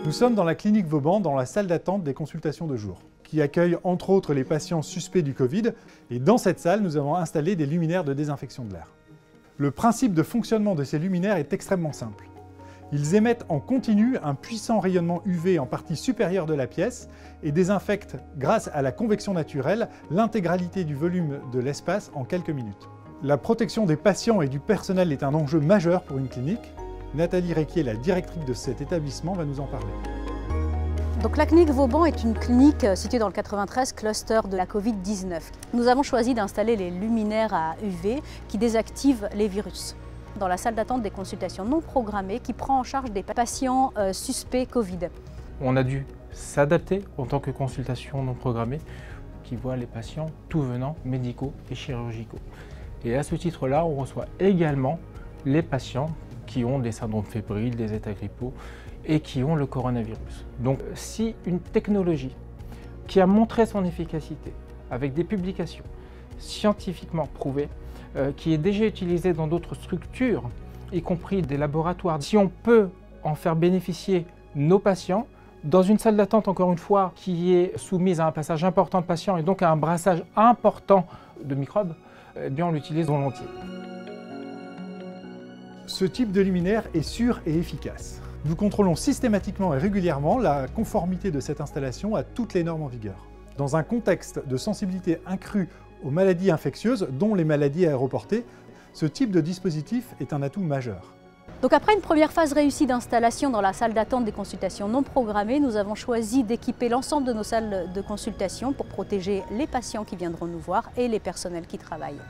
Nous sommes dans la clinique Vauban, dans la salle d'attente des consultations de jour, qui accueille entre autres les patients suspects du Covid. Et dans cette salle, nous avons installé des luminaires de désinfection de l'air. Le principe de fonctionnement de ces luminaires est extrêmement simple. Ils émettent en continu un puissant rayonnement UV en partie supérieure de la pièce et désinfectent, grâce à la convection naturelle, l'intégralité du volume de l'espace en quelques minutes. La protection des patients et du personnel est un enjeu majeur pour une clinique. Nathalie Réquier, la directrice de cet établissement, va nous en parler. Donc la clinique Vauban est une clinique située dans le 93, cluster de la Covid-19. Nous avons choisi d'installer les luminaires à UV qui désactivent les virus dans la salle d'attente des consultations non programmées qui prend en charge des patients suspects Covid. On a dû s'adapter en tant que consultation non programmée qui voit les patients tout venant, médicaux et chirurgicaux. Et à ce titre-là, on reçoit également les patients qui ont des syndromes fébriles, des états grippaux et qui ont le coronavirus. Donc si une technologie qui a montré son efficacité avec des publications scientifiquement prouvées, qui est déjà utilisée dans d'autres structures, y compris des laboratoires, si on peut en faire bénéficier nos patients, dans une salle d'attente, encore une fois, qui est soumise à un passage important de patients et donc à un brassage important de microbes, eh bien on l'utilise volontiers. Ce type de luminaire est sûr et efficace. Nous contrôlons systématiquement et régulièrement la conformité de cette installation à toutes les normes en vigueur. Dans un contexte de sensibilité accrue aux maladies infectieuses, dont les maladies aéroportées, ce type de dispositif est un atout majeur. Donc après une première phase réussie d'installation dans la salle d'attente des consultations non programmées, nous avons choisi d'équiper l'ensemble de nos salles de consultation pour protéger les patients qui viendront nous voir et les personnels qui travaillent.